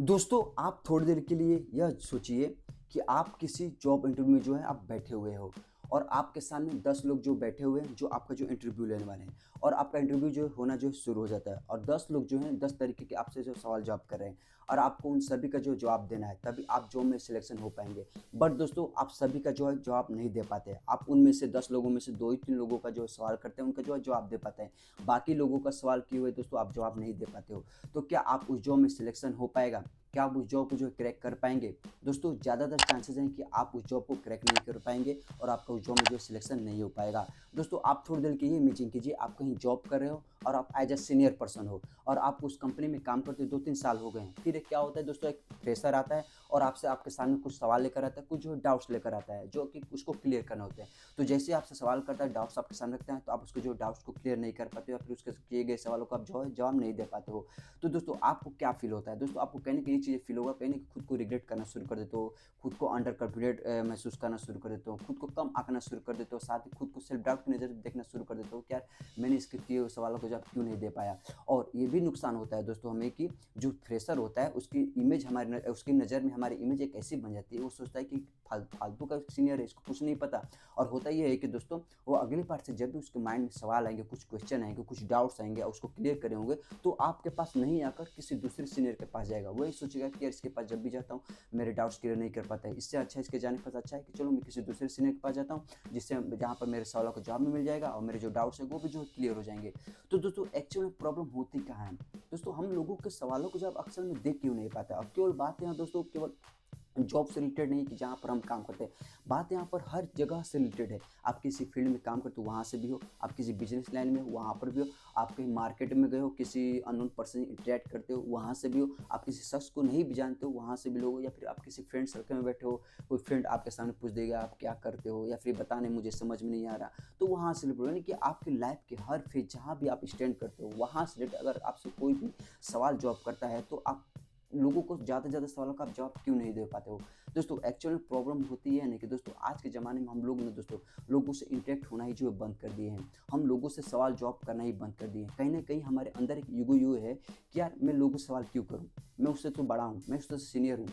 दोस्तों, आप थोड़ी देर के लिए यह सोचिए कि आप किसी जॉब इंटरव्यू में जो है आप बैठे हुए हो और आपके सामने 10 लोग जो बैठे हुए हैं जो आपका जो इंटरव्यू लेने वाले हैं और आपका इंटरव्यू जो होना जो है शुरू हो जाता है और 10 लोग जो हैं 10 तरीके के आपसे जो सवाल जवाब कर रहे हैं और आपको उन सभी का जो जवाब देना है तभी आप जॉब में सिलेक्शन हो पाएंगे। बट दोस्तों, आप सभी का जो है जवाब नहीं दे पाते। आप उनमें से 10 लोगों में से 2 ही 3 लोगों का जो सवाल करते हैं उनका जो है जवाब दे पाते हैं। बाकी लोगों का सवाल किए हुए दोस्तों आप जवाब नहीं दे पाते हो। तो क्या आप उस जॉब में सिलेक्शन हो पाएगा? क्या आप उस जॉब को जो है क्रैक कर पाएंगे? दोस्तों, ज़्यादातर चांसेस हैं कि आप उस जॉब को क्रैक नहीं कर पाएंगे और आपका उस जॉब में जो है सिलेक्शन नहीं हो पाएगा। दोस्तों, आप थोड़ी देर की ये इमेजिन कीजिए, आप कहीं जॉब कर रहे हो और आप एज ए सीनियर पर्सन हो और आप उस कंपनी में काम करते 2-3 साल हो गए हैं। फिर एक क्या होता है दोस्तों, एक फ्रेशर आता है और आपसे आपके सामने कुछ सवाल लेकर आता है, कुछ जो है डाउट्स लेकर आता है जो कि उसको क्लियर करना होते हैं। तो जैसे आपसे सवाल करता है, डाउट्स आपके सामने रखते हैं, तो आप उसके जो डाउट्स को क्लियर नहीं कर पाते हो या फिर उसके किए गए सवालों का आप जो है जवाब नहीं दे पाते हो। तो दोस्तों, आपको क्या फ़ील होता है? दोस्तों, आपको कहीं न कहीं ये चीज़ें फ़ील होगा, कहीं न कहीं खुद को रिग्रेट करना शुरू कर देते हो, खुद को अंडर कॉन्फिडेंट महसूस करना शुरू कर देते हो, खुद को कम आँकना शुरू कर देते हो, साथ ही खुद को सेल्फ डाउट की नज़र से देखना शुरू कर देते हो कि यार, मैंने इसके किए हुए सवालों का जवाब क्यों नहीं दे पाया। और ये भी नुकसान होता है दोस्तों हमें कि जो फ्रेशर होता है उसकी इमेज उसकी नज़र में हमारी इमेज एक ऐसी बन जाती है, वो सोचता है कि फालतू का सीनियर है, इसको कुछ नहीं पता। और होता ये है कि दोस्तों, वो अगली बार से जब भी उसके माइंड में सवाल आएँगे, कुछ क्वेश्चन आएँगे, कुछ डाउट्स आएँगे और उसको क्लियर करे होंगे, तो आपके पास नहीं आकर किसी दूसरे सीनियर के पास जाएगा। वही सोचेगा कि यार, इसके पास जब भी जाता हूँ मेरे डाउट्स क्लियर नहीं कर पाता है। इससे अच्छा, इसके जाने के पास अच्छा है कि चलो मैं किसी दूसरे सीनियर के पास जाता हूँ, जिससे जहाँ पर मेरे सवालों का जवाब भी मिल जाएगा और मेरे जो डाउट्स हैं वो भी जो है क्लियर हो जाएँगे। तो दोस्तों, एक्चुअल में प्रॉब्लम होती कहाँ है? दोस्तों, हम लोगों के सवालों को जवाब अक्सर में दे क्यों नहीं पाते? अब केवल बात यहाँ दोस्तों केवल जॉब से रिलेटेड नहीं कि जहाँ पर हम काम करते हैं। बात यहाँ पर हर जगह से रिलेटेड है। आप किसी फील्ड में काम करते हो वहाँ से भी हो, आप किसी बिज़नेस लाइन में हो वहाँ पर भी हो, आप कहीं मार्केट में गए हो, किसी अननोन पर्सन से इंटरैक्ट करते हो वहाँ से भी हो, आप किसी शख्स को नहीं भी जानते हो वहाँ से भी लोग हो, या फिर आप किसी फ्रेंड सर्कल में बैठे हो, कोई फ्रेंड आपके सामने पूछ देगा आप क्या करते हो या फिर बता नहीं मुझे समझ में नहीं आ रहा, तो वहाँ से रिलेटेड यानी कि आपकी लाइफ के हर फेज़ जहाँ भी आप स्टैंड करते हो वहाँ से रिलेटेड अगर आपसे कोई भी सवाल जवाब करता है तो आप लोगों को ज़्यादा से ज़्यादा सवालों का आप जवाब क्यों नहीं दे पाते हो? दोस्तों, एक्चुअल में प्रॉब्लम होती है ना कि दोस्तों आज के ज़माने में हम लोग ना दोस्तों लोगों से इंटरेक्ट होना ही जो है बंद कर दिए हैं। हम लोगों से सवाल जवाब करना ही बंद कर दिए हैं। कहीं न कहीं हमारे अंदर एक ईगो ये है कि यार, मैं लोगों से सवाल क्यों करूँ? मैं उससे तो बड़ा हूँ, मैं उससे सीनियर हूँ।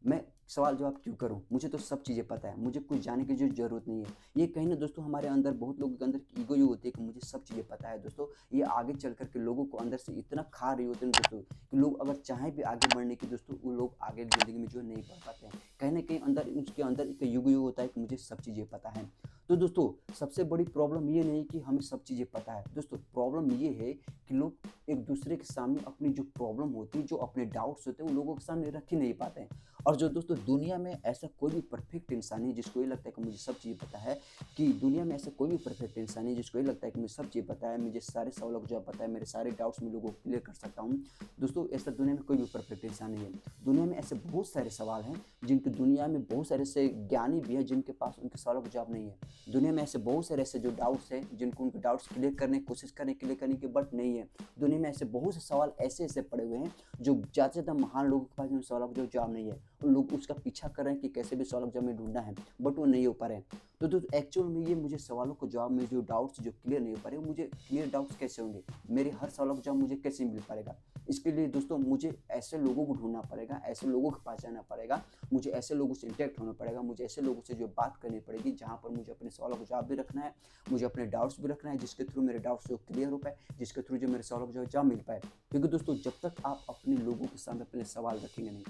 मैं सवाल जवाब क्यों करूँ? मुझे तो सब चीज़ें पता है, मुझे कुछ जानने की जो ज़रूरत नहीं है। ये कहीं न दोस्तों हमारे अंदर बहुत लोगों के अंदर ईगो ये होती है कि मुझे सब चीज़ें पता है दोस्तों। ये आगे चल कर के लोगों को अंदर से इतना खा रही होती है ना दोस्तों कि लोग अगर चाहें भी आगे बढ़ने की दोस्तों, वो लोग आगे ज़िंदगी में जो है नहीं बढ़ पाते हैं। कहीं न कहीं अंदर उसके अंदर एक ईगो ये होता है कि मुझे सब चीज़ें पता है। तो दोस्तों, सबसे बड़ी प्रॉब्लम ये नहीं कि हमें सब चीज़ें पता है। दोस्तों, प्रॉब्लम ये है कि लोग एक-दूसरे के सामने अपनी जो प्रॉब्लम होती है, जो अपने डाउट्स होते हैं, वो लोगों के सामने रख ही नहीं पाते हैं। और जो दोस्तों दुनिया में ऐसा कोई भी परफेक्ट इंसान नहीं है जिसको ये लगता है कि मुझे सब चीज़ें पता है, कि दुनिया में ऐसा कोई भी परफेक्ट इंसान नहीं है जिसको ये लगता है कि मुझे सब चीज़ें पता है, मुझे सारे सवालों का जवाब पता है, मेरे सारे डाउट्स मैं लोगों को क्लियर कर सकता हूँ। दोस्तों, ऐसा दुनिया में कोई भी परफेक्ट इंसान नहीं है। दुनिया में ऐसे बहुत सारे सवाल हैं, जिनकी दुनिया में बहुत सारे ऐसे ज्ञानी भी हैं जिनके पास उनके सवालों का जवाब नहीं है। दुनिया में ऐसे बहुत सारे ऐसे जो डाउट्स हैं, जिनको उनके डाउट्स क्लियर करने की कोशिश करें, क्लियर करने की बट नहीं है। दुनिया में ऐसे बहुत से सवाल ऐसे-ऐसे पड़े हुए हैं, जो ज़्यादा से ज़्यादा महान लोगों के पास उन सवालों का जो जवाब नहीं है। उन लोग उसका पीछा कर रहे हैं कि कैसे भी सवालों का जवाब हमें ढूँढना है, बट वो नहीं हो पा रहे हैं। तो दोस्तों, एक्चुअल में ये मुझे सवालों का जवाब में जो डाउट्स जो क्लियर नहीं हो पा रहे, मुझे क्लियर डाउट्स कैसे होंगे? मेरे हर सवालों का जवाब मुझे कैसे मिल पाएगा? इसके लिए दोस्तों मुझे ऐसे लोगों को ढूँढना पड़ेगा, ऐसे लोगों के पास जाना पड़ेगा, मुझे ऐसे लोगों से इंटरेक्ट होना पड़ेगा, मुझे ऐसे लोगों से जो बात करनी पड़ेगी, जहाँ पर मुझे अपने सवालों का जवाब भी रखना है, मुझे अपने डाउट्स भी रखना है, जिसके थ्रू मेरे डाउट्स जो क्लियर हो पाए, जिसके थ्रू जो मेरे सवालों का जो जवाब मिल पाए। क्योंकि दोस्तों, जब तक आप अपने लोगों के सामने अपने सवाल रखेंगे नहीं,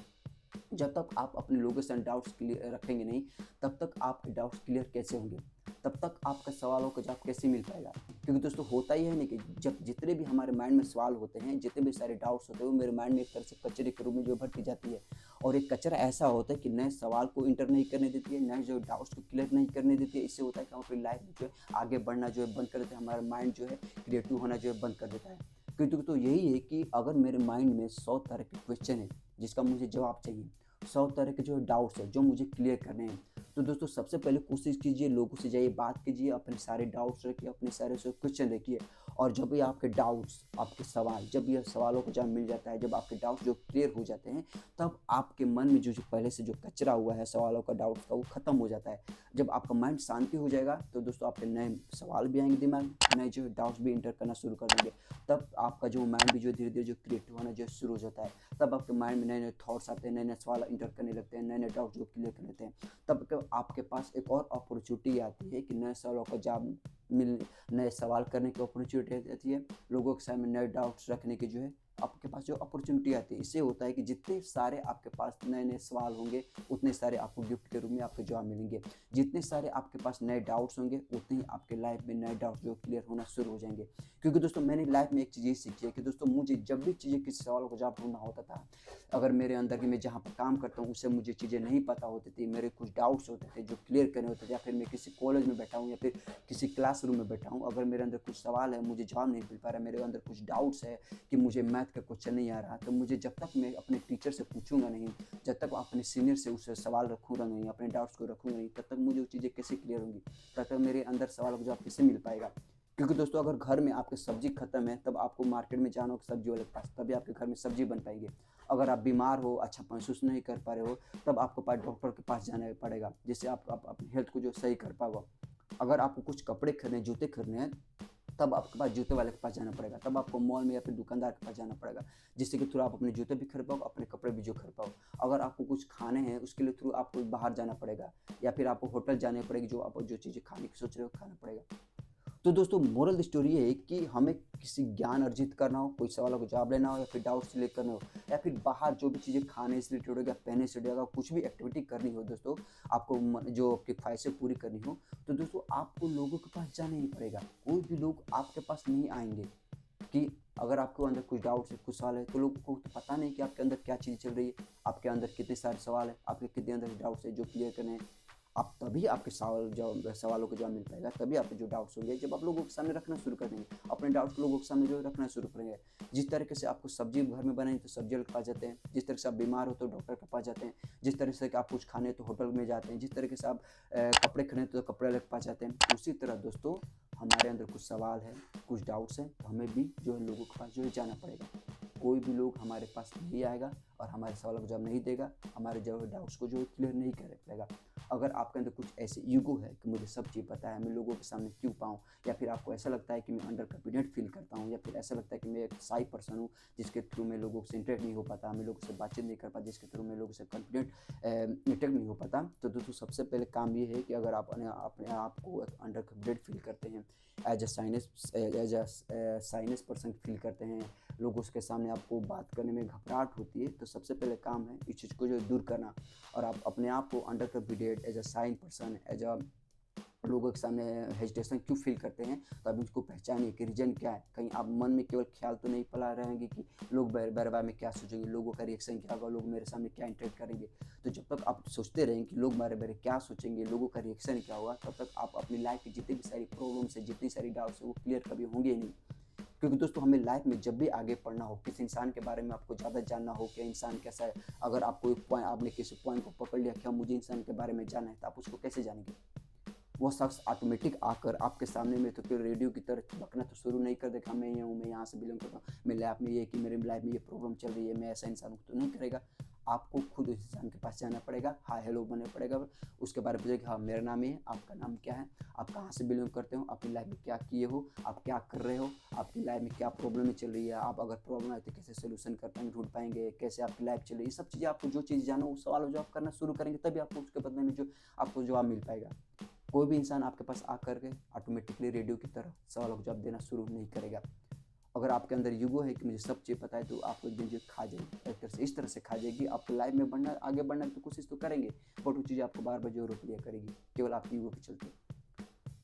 जब तक आप अपने लोगों से डाउट्स क्लियर रखेंगे नहीं, तब तक आपके डाउट्स क्लियर कैसे होंगे? तब तक आपका सवालों का जवाब कैसे मिल पाएगा? क्योंकि दोस्तों होता ही है ना कि जब जितने भी हमारे माइंड में सवाल होते हैं, जितने भी सारे डाउट्स होते हैं, वो मेरे माइंड में एक तरह से कचरे के रूप में जो भरती जाती है। और एक कचरा ऐसा होता है कि नए सवाल को एंटर नहीं करने देती है, नए जो डाउट्स को क्लियर नहीं करने देती है। इससे होता है कि हम अपनी लाइफ में जो है आगे बढ़ना जो है बंद कर देते हैं, हमारा माइंड जो है क्रिएटिव होना जो है बंद कर देता है। क्योंकि तो यही है कि अगर मेरे माइंड में 100 तरह के क्वेश्चन है, जिसका मुझे जवाब चाहिए, 100 तरह के जो डाउट्स हैं जो मुझे क्लियर करने हैं, तो दोस्तों सबसे पहले कोशिश कीजिए, लोगों से जाइए, बात कीजिए, अपने सारे डाउट्स रखिए, अपने सारे जो क्वेश्चन रखिए और जब भी आपके डाउट्स, आपके सवाल, जब ये सवालों का जवाब मिल जाता है, जब आपके डाउट्स जो क्लियर हो जाते हैं, तब आपके मन में जो पहले से जो कचरा हुआ है सवालों का, डाउट्स का, वो ख़त्म हो जाता है। जब आपका माइंड शांति हो जाएगा तो दोस्तों आपके नए सवाल भी आएंगे दिमाग में, नए जो डाउट्स भी इंटर करना शुरू कर देंगे। तब आपका जो माइंड भी जो धीरे धीरे जो क्रिएटिव होना जो शुरू हो जाता है। तब आपके माइंड में नए नए थॉट्स आते हैं, नए नए सवाल इंटर करने लगते हैं, नए नए डाउट्स जो क्लियर कर लेते हैं। तब आपके पास एक और अपॉर्चुनिटी आती है कि नए सवालों का जवाब मिल नए सवाल करने की अपॉर्चुनिटी आती है, लोगों के सामने नए डाउट्स रखने की जो है आपके पास जो अपॉर्चुनिटी आती है। इससे होता है कि जितने सारे आपके पास नए नए सवाल होंगे, उतने सारे आपको गिफ्ट के रूप में आपके जवाब मिलेंगे। जितने सारे आपके पास नए डाउट्स होंगे, उतने ही आपके लाइफ में नए डाउट्स जो क्लियर होना शुरू हो जाएंगे। क्योंकि दोस्तों मैंने लाइफ में एक चीज़ ये सीखी है कि दोस्तों मुझे जब भी चीज़ें किसी सवाल का जवाब ढूंढना होता था, अगर मेरे अंदर की मैं जहाँ पर काम करता हूँ उससे मुझे चीज़ें नहीं पता होती थी, मेरे कुछ डाउट्स होते थे जो क्लियर करने होते थे, या फिर मैं किसी कॉलेज में बैठा हूँ या फिर किसी क्लासरूम में बैठा हूँ, अगर मेरे अंदर कुछ सवाल है, मुझे जवाब नहीं मिल पा रहा है, मेरे अंदर कुछ डाउट्स है कि मुझे मैथ का क्वेश्चन नहीं आ रहा, तो मुझे जब तक मैं अपने टीचर से पूछूंगा नहीं, जब तक अपने सीनियर से उससे सवाल रखूंगा नहीं, अपने डाउट्स को रखूंगा नहीं, तब तक मुझे वो चीज़ें कैसे क्लियर होंगी, तब तक मेरे अंदर सवाल का जवाब कैसे मिल पाएगा। क्योंकि दोस्तों अगर घर में आपके सब्जी खत्म है, तब आपको मार्केट में जाना होगा सब्जी वाले के पास, तभी आपके घर में सब्जी बन पाएगी। अगर आप बीमार हो, अच्छा महसूस नहीं कर पा रहे हो, तब आपको पास डॉक्टर के पास जाना पड़ेगा, जिससे आप अपनी हेल्थ को जो सही कर पाओगे। अगर आपको कुछ कपड़े खरीदने, जूते खरीदने हैं, तब आपके पास जूते वाले के पास जाना पड़ेगा, तब आपको मॉल में या फिर दुकानदार के पास जाना पड़ेगा, जिससे कि थ्रू आप अपने जूते भी खरीद पाओ, अपने कपड़े भी जो खरीद पाओ। अगर आपको कुछ खाने हैं, उसके लिए थ्रू आपको बाहर जाना पड़ेगा, या फिर आपको होटल जाने पड़ेगी, जो आप जो चीज़ें खाने की सोच रहे हो खाना पड़ेगा। तो दोस्तों मोरल स्टोरी ये है कि हमें किसी ज्ञान अर्जित करना हो, कोई सवालों का जवाब लेना हो, या फिर डाउट क्लियर करना हो, या फिर बाहर जो भी चीज़ें खाने से रिलेटेड हो, या पहनने से रिलेटेड, कुछ भी एक्टिविटी करनी हो दोस्तों, आपको जो आपकी ख्वाहिशें पूरी करनी हो, तो दोस्तों आपको लोगों के पास जाना ही पड़ेगा। कोई भी लोग आपके पास नहीं आएंगे। कि अगर आपके अंदर कुछ डाउट्स है, कुछ सवाल है, तो लोगों को तो पता नहीं कि आपके अंदर क्या चीज़ चल रही है, आपके अंदर कितने सारे सवाल है, आपके कितने अंदर डाउट्स है जो क्लियर करने हैं। आप तभी आपके सवालों का जवाब मिल पाएगा, तभी आपके जो डाउट्स होंगे जब आप लोगों के सामने रखना शुरू कर देंगे, अपने डाउट्स को लोगों के सामने जो रखना शुरू करेंगे। जिस तरीके से आपको सब्जी घर में बनाई तो सब्जी वाले के पास जाते हैं, जिस तरह से आप बीमार हो तो डॉक्टर के पास जाते हैं, जिस तरह से आप कुछ खाने तो होटल में जाते हैं, जिस तरीके से आप कपड़े खरीदे तो कपड़े वाले के पास जाते हैं, उसी तरह दोस्तों हमारे अंदर कुछ सवाल है, कुछ डाउट्स हैं, तो हमें भी जो है लोगों के पास जो है जाना पड़ेगा। कोई भी लोग हमारे पास नहीं आएगा और हमारे सवालों का जवाब नहीं देगा, हमारे जो है डाउट्स को जो है क्लियर नहीं कर पाएगा। अगर आपके अंदर कुछ ऐसे ईगो है कि मुझे सब चीज़ पता है, मैं लोगों के सामने क्यों पाऊँ, या फिर आपको ऐसा लगता है कि मैं अंडर कॉन्फिडेंट फील करता हूँ, या फिर ऐसा लगता है कि मैं एक शाई पर्सन हूँ जिसके थ्रू मैं लोगों से इंटरेक्ट नहीं हो पाता, मैं लोगों से बातचीत नहीं कर पाता, जिसके थ्रू मैं लोगों से कॉन्फिडेंट इंटरेक्ट नहीं हो पाता, तो दोस्तों सबसे पहले काम ये है कि अगर आप अपने आप को अंडर कॉन्फिडेंट फील करते हैं, as a sinus person feel करते हैं, लोगों के सामने आपको बात करने में घबराहट होती है, तो सबसे पहले काम है इस चीज़ को जो दूर करना। और आप अपने आप को under confident as a sign person, as a लोगों के सामने हेजिटेशन क्यों फील करते हैं, तो आप इसको पहचानिए कि रीजन क्या है। कहीं आप मन में केवल ख्याल तो नहीं पला रहेंगे कि लोग बारे बारे में क्या सोचेंगे, लोगों का रिएक्शन क्या होगा, लोग मेरे सामने क्या इंटरेक्ट करेंगे। तो जब तक आप सोचते रहेंगे कि लोग बारे बारे क्या सोचेंगे, लोगों का रिएक्शन क्या होगा, तब तक आप अपनी लाइफ की जितनी भी सारी प्रॉब्लम्स है, जितनी सारी डाउट्स है, वो क्लियर कभी होंगे ही नहीं। क्योंकि दोस्तों हमें लाइफ में जब भी आगे पढ़ना हो, किसी इंसान के बारे में आपको ज़्यादा जानना हो कि इंसान कैसा है, अगर आपको एक पॉइंट, आपने किसी पॉइंट को पकड़ लिया कि हाँ मुझे इंसान के बारे में जानना है, तो आप उसको कैसे जानेंगे। वो शख्स ऑटोमेटिक आकर आपके सामने में तो फिर रेडियो की तरह चिपकना तो शुरू नहीं कर देगा, मैं ये हूँ, मैं यहाँ से बिलोंग करता हूँ, मेरी लाइफ में ये कि मेरी लाइफ में ये प्रॉब्लम चल रही है, मैं ऐसा इंसान हूँ, तो नहीं करेगा। आपको खुद उस इंसान के पास जाना पड़ेगा, हाय हेलो बनना पड़ेगा, उसके बारे में पूछेगा हाँ मेरा नाम ये है, आपका नाम क्या है, आप कहाँ से बिलोंग करते हो, अपनी लाइफ में क्या किए हो, आप क्या कर रहे हो, आपकी लाइफ में क्या प्रॉब्लम चल रही है, आप अगर प्रॉब्लम है तो कैसे सोल्यूशन कर पाएंगे, ढूंढ पाएंगे, कैसे आपकी लाइफ चल रही है। ये सब चीज़ें आपको जो चीज़ जानो, उस सवाल जो आप करना शुरू करेंगे, तभी आपको उसके बदले में जो आपको जवाब मिल पाएगा। कोई भी इंसान आपके पास आकर के ऑटोमेटिकली रेडियो की तरह सवालों का जवाब देना शुरू नहीं करेगा। अगर आपके अंदर ईगो है कि मुझे सब चीज़ पता है, तो आपको एक दिन जो खा जाएगी, एक तरह से इस तरह से खा जाएगी। आप लाइफ में बढ़ना, आगे बढ़ने की तो कोशिश तो करेंगे, बट वो चीज़ आपको बार बार जो रोक लिया करेगी, केवल आपकी ईगो के चलते।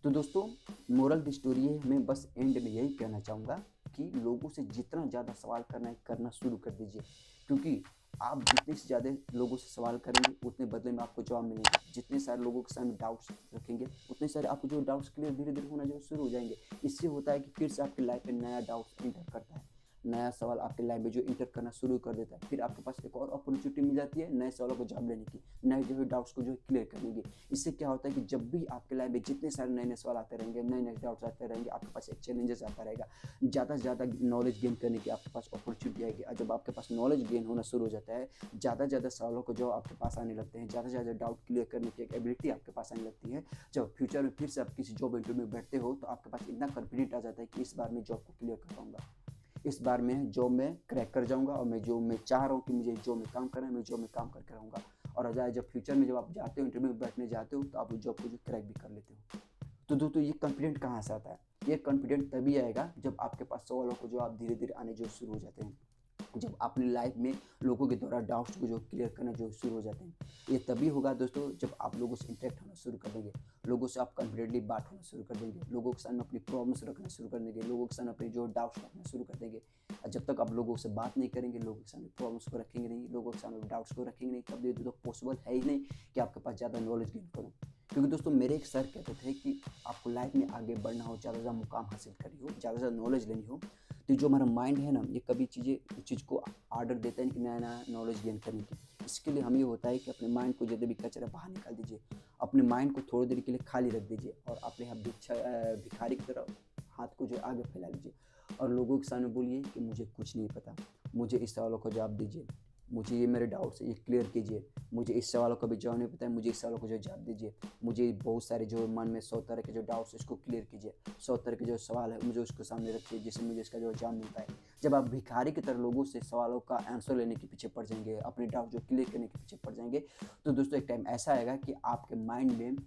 तो दोस्तों मोरल द स्टोरी है, मैं बस एंड में यही कहना चाहूँगा कि लोगों से जितना ज़्यादा सवाल करना है करना शुरू कर दीजिए। क्योंकि आप जितने से ज़्यादा लोगों से सवाल करेंगे, उतने बदले में आपको जवाब मिलेंगे। जितने सारे लोगों के सामने डाउट्स रखेंगे, उतने सारे आपको जो डाउट्स क्लियर धीरे धीरे होना जो शुरू हो जाएंगे। इससे होता है कि फिर से आपकी लाइफ में नया डाउट एंटर करता है। नया सवाल आपके लाइफ में जो इंटर करना शुरू कर देता है। फिर आपके पास एक और अपॉर्चुनिटी मिल जाती है नए सवालों को जवाब लेने की, नए जो है डाउट्स को जो है क्लियर करने की। इससे क्या होता है कि जब भी आपके लाइफ में जितने सारे नए नए सवाल आते रहेंगे, नए नए डाउट्स आते रहेंगे, आपके पास एक चैलेंजेस आता रहेगा, ज़्यादा से ज़्यादा नॉलेज गेन करने की आपके पास अपॉर्चुनिटी आएगी। और जब आपके पास नॉलेज गेन होना शुरू हो जाता है, ज़्यादा से ज़्यादा सवालों को जो आपके पास आने लगते हैं, ज़्यादा से ज़्यादा डाउट क्लियर करने की एक एबिलिटी आपके पास आने लगती है। जब फ्यूचर में फिर से आप किसी जॉब इंटरव्यू में बैठते हो तो आपके पास इतना कॉन्फिडेंट आ जाता है कि इस बार मैं जॉब को क्लियर कर पाऊंगा, इस बार मैं जॉब में क्रैक कर जाऊंगा, और मैं जो मैं चाह रहा हूँ कि मुझे जॉब में काम करना है, मैं जॉब में काम करके रहूँगा। और अजाय जब फ्यूचर में जब आप जाते हो इंटरव्यू में बैठने जाते हो तो आप उस जॉब को जो क्रैक भी कर लेते हो। तो दोस्तों ये कॉन्फिडेंट कहाँ से आता है? ये कॉन्फिडेंट तभी आएगा जब आपके पास सवालों को जो आप धीरे धीरे आने जो शुरू हो जाते हैं, जब अपनी लाइफ में लोगों के द्वारा डाउट्स को जो क्लियर करना जो शुरू हो जाते हैं। ये तभी होगा दोस्तों जब आप लोगों से इंटरेक्ट होना शुरू कर देंगे, लोगों से आप कॉन्फिडेंटली बात होना शुरू कर देंगे, लोगों के सामने अपनी प्रॉब्लम्स रखना शुरू कर देंगे, लोगों के सामने अपने जो डाउट्स रखना शुरू कर देंगे। और जब तक आप लोगों से बात नहीं करेंगे, लोगों के सामने प्रॉब्लम्स को रखेंगे नहीं, लोगों के सामने डाउट्स को रखेंगे नहीं, तब ये तो पॉसिबल है ही नहीं कि आपके पास ज़्यादा नॉलेज गेन करो। क्योंकि दोस्तों मेरे एक सर कहते थे कि आपको लाइफ में आगे बढ़ना हो, ज़्यादा ज़्यादा मुकाम हासिल करनी हो, ज़्यादा ज़्यादा नॉलेज लेनी हो, तो जो हमारा माइंड है ना, ये कभी चीज़ को आर्डर देता है कि नया नया नॉलेज गेन करने की। इसके लिए हमें ये होता है कि अपने माइंड को जितने भी कचरा बाहर निकाल दीजिए, अपने माइंड को थोड़ी देर के लिए खाली रख दीजिए, और अपने यहाँ भिखारी की तरह हाथ को जो आगे फैला लीजिए, और लोगों के सामने बोलिए कि मुझे कुछ नहीं पता, मुझे इस सवालों का जवाब दीजिए, मुझे ये मेरे डाउट्स है ये क्लियर कीजिए, मुझे इस सवालों का भी जवाब नहीं पता है, मुझे इस सवालों को जो जवाब दीजिए, मुझे बहुत सारे जो मन में 100 तरह के जो डाउट्स इसको क्लियर कीजिए, 100 तरह के जो सवाल है मुझे उसको सामने रखिए जिससे मुझे इसका जो जवाब मिल पाए। जब आप भिखारी की तरह लोगों से सवालों का आंसर लेने के पीछे पड़ जाएंगे, अपने डाउट जो क्लियर करने के पीछे पड़ जाएंगे, तो दोस्तों एक टाइम ऐसा आएगा कि आपके माइंड में,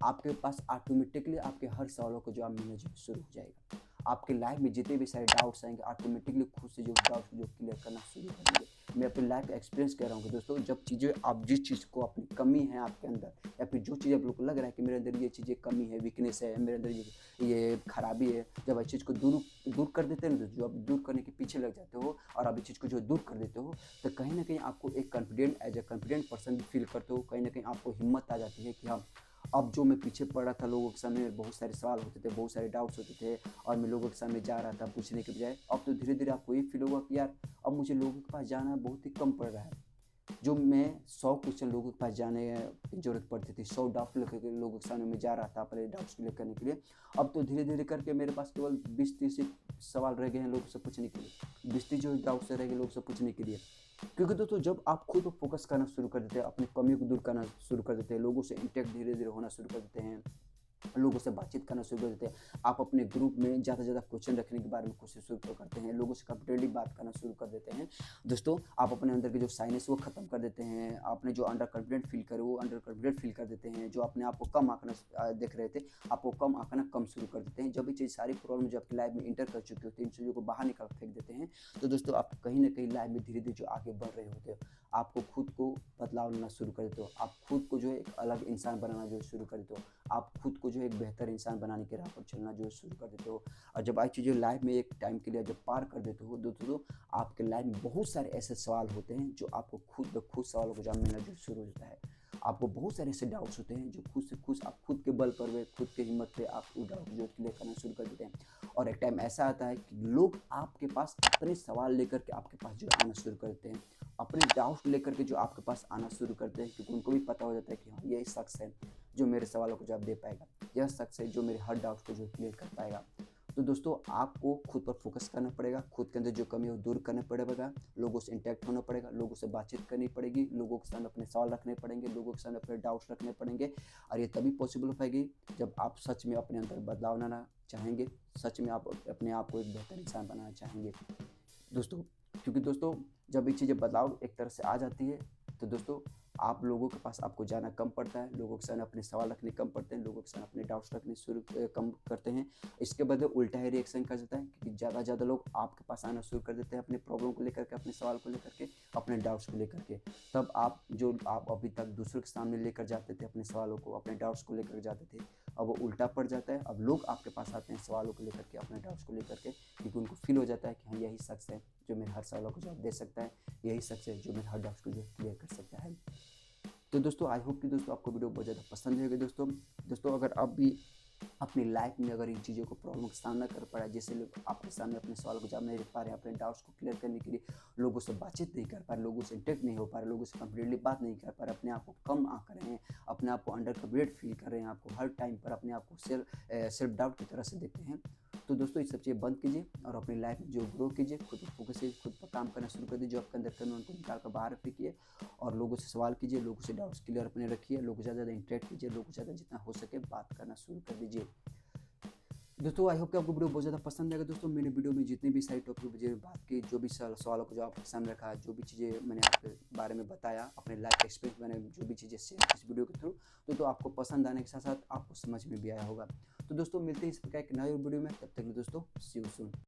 आपके पास ऑटोमेटिकली आपके हर सवालों को जवाब मिलना जो शुरू हो जाएगा। आपके लाइफ में जितने भी सारे डाउट्स आएंगे, ऑटोमेटिकली खुद से जो डाउट्स को जो क्लियर करना शुरू कर देंगे। मैं अपनी लाइफ का एक्सपीरियंस कह रहा हूँ कि दोस्तों जब चीज़ें, आप जिस चीज़ को अपनी कमी है आपके अंदर, या फिर जो चीज़ आप लोग को लग रहा है कि मेरे अंदर ये चीज़ें कमी है, वीकनेस है, मेरे अंदर ये खराबी है, जब इस चीज़ को दूर कर देते हैं ना, जो आप दूर करने के पीछे लग जाते हो और आप इस चीज़ को जो दूर कर देते हो, तो कहीं ना कहीं आपको एक confident, as a confident person feel करते हो। कहीं ना कहीं आपको हिम्मत आ जाती है कि हाँ, अब जो मैं पीछे पड़ रहा था, लोगों के सामने बहुत सारे सवाल होते थे, बहुत सारे डाउट्स होते थे, और मैं लोगों के सामने जा रहा था पूछने के बजाय, अब तो धीरे धीरे आपको ये फील होगा कि यार अब मुझे लोगों के पास जाना बहुत ही कम पड़ रहा है। जो मैं 100 क्वेश्चन लोगों के पास जाने की ज़रूरत पड़ती थी, 100 डाउट लेकर के लोगों के सामने मैं जा रहा था अपने डाउट्स क्लियर करने के लिए, अब तो धीरे धीरे करके मेरे पास केवल 20-30 सवाल रह गए हैं लोगों से पूछने के लिए, 20-30 जो डाउट्स रह गए लोगों से पूछने के लिए। क्योंकि दोस्तों जब आप खुद पर फोकस करना शुरू कर देते हैं, अपनी कमियों को दूर करना शुरू कर देते हैं, लोगों से इंटरेक्ट धीरे धीरे होना शुरू कर देते हैं, लोगों से बातचीत करना शुरू कर देते हैं, आप अपने ग्रुप में ज़्यादा से ज़्यादा क्वेश्चन रखने के बारे में कोशिश शुरू करते हैं, लोगों से कंफर्टेबली बात करना शुरू कर देते हैं, दोस्तों आप अपने अंदर के जो साइनेस वो खत्म कर देते हैं, आपने जो अंडर कॉन्फिडेंट फील करे वो अंडर कॉन्फिडेंट फील कर देते हैं, जो अपने आप को कम आंकना देख रहे थे, आपको कम आंकना कम शुरू कर देते हैं। जब ये चीज़ सारी प्रॉब्लम जो आपकी लाइफ में इंटर कर चुकी होती है, इन चीज़ों को बाहर निकाल फेंक देते हैं, तो दोस्तों आप कहीं ना कहीं लाइफ में धीरे धीरे जो आगे बढ़ रहे होते हो, आपको खुद को बदलाव लाना शुरू कर देते हो, आप खुद को जो है एक अलग इंसान बनाना जो शुरू कर देते हो, आप खुद को जो है एक बेहतर इंसान बनाने के राह पर चलना जो शुरू कर देते हो। और जब आज चीज़ें लाइफ में एक टाइम के लिए जब पार कर देते हो दोस्तों, आपके लाइफ में बहुत सारे ऐसे सवाल होते हैं जो आपको खुद ब खुद सवालों को जवाब मिलना जो शुरू होता है। आपको बहुत सारे ऐसे डाउट्स होते हैं जो खुद से खुद, आप खुद के बल पर, वे खुद के हिम्मत पे आप उस डाउट जो क्लियर करना शुरू कर देते हैं। और एक टाइम ऐसा आता है कि लोग आपके पास अपने सवाल लेकर के आपके पास जो आना शुरू करते हैं, अपने डाउट्स लेकर के जो आपके पास आना शुरू करते हैं, क्योंकि उनको भी पता हो जाता है कि हाँ ये शख्स है जो मेरे सवालों को जवाब दे पाएगा, यह शख्स है जो मेरे हर डाउट को जो क्लियर कर पाएगा। तो दोस्तों आपको खुद पर फोकस करना पड़ेगा, खुद के अंदर जो कमी है वो दूर करना पड़ेगा, लोगों से इंटरेक्ट होना पड़ेगा, लोगों से बातचीत करनी पड़ेगी, लोगों के सामने अपने सवाल रखने पड़ेंगे, लोगों के सामने अपने डाउट्स रखने पड़ेंगे। और ये तभी पॉसिबल हो पाएगी जब आप सच में अपने अंदर बदलाव लाना चाहेंगे, सच में आप अपने आप को एक बेहतर इंसान बनाना चाहेंगे दोस्तों। क्योंकि दोस्तों जब ये चीज़ें बदलाव एक तरह से आ जाती है, तो दोस्तों आप लोगों के पास आपको जाना कम पड़ता है, लोगों के सामने अपने सवाल रखने कम पड़ते हैं, लोगों के सामने अपने डाउट्स रखने शुरू कम करते हैं। इसके बदले उल्टा ही रिएक्शन कर जाता है, क्योंकि ज़्यादा से ज़्यादा लोग आपके पास आना शुरू कर देते हैं अपने प्रॉब्लम को लेकर के, अपने सवाल को लेकर के, अपने डाउट्स को लेकर के। तब आप अभी तक दूसरों के सामने लेकर जाते थे अपने सवालों को, अपने डाउट्स को लेकर जाते थे, अब वो उल्टा पड़ जाता है। अब लोग आपके पास आते हैं सवालों को लेकर के, अपने डाउट्स को लेकर के, क्योंकि उनको फील हो जाता है कि हाँ यही शख्स है जो मेरे हर सवालों को जवाब दे सकता है, यही शख्स है जो मेरे हर डाउट्स को जो क्लियर कर सकता है। तो दोस्तों आई होप कि दोस्तों आपको वीडियो बहुत ज़्यादा पसंद होगी दोस्तों। अगर आप भी अपनी लाइफ में अगर इन चीज़ों को प्रॉब्लम का सामना कर पड़ा है, जैसे लोग आपके सामने अपने सवाल को जवाब नहीं दे पा रहे हैं, अपने डाउट्स को क्लियर करने के लिए लोगों से बातचीत नहीं कर पा रहे, लोगों से इंटरेक्ट नहीं हो पा रहे, लोगों से कंफर्टेबली बात नहीं कर पा रहे, अपने आप को कम आंक रहे हैं, अपने आप को अंडर कॉन्फिडेंट फील कर रहे हैं, आपको हर टाइम पर अपने आप को सेल्फ डाउट की तरह से देखते हैं, तो दोस्तों ये सब चीज़ें बंद कीजिए और अपनी लाइफ में जो ग्रो कीजिए, खुद पर फोकस कीजिए, खुद पर काम करना शुरू कर दीजिए, जो आपके अंदर करना उनको निकाल कर बाहर फेंकिए और लोगों से सवाल कीजिए, लोगों से डाउट्स क्लियर अपने रखिए, लोगों से ज़्यादा इंटरेक्ट कीजिए, लोगों से ज़्यादा जितना हो सके बात करना शुरू कर दीजिए। दोस्तों आई होप कि आपको वीडियो बहुत ज़्यादा पसंद आएगा। दोस्तों मैंने वीडियो में जितनी भी सारी टॉपिक मुझे बात की, जो भी सवालों को जो आपके सामने रखा, जो भी चीज़ें मैंने आपके बारे में बताया, अपने लाइफ एक्सपीरियंस मैंने जो भी चीज़ें शेयर इस वीडियो के थ्रू, तो आपको पसंद आने के साथ साथ आपको समझ में भी आया होगा। तो दोस्तों मिलते हैं इस प्रकार एक नए वीडियो में, तब तक के लिए दोस्तों सी यू सून।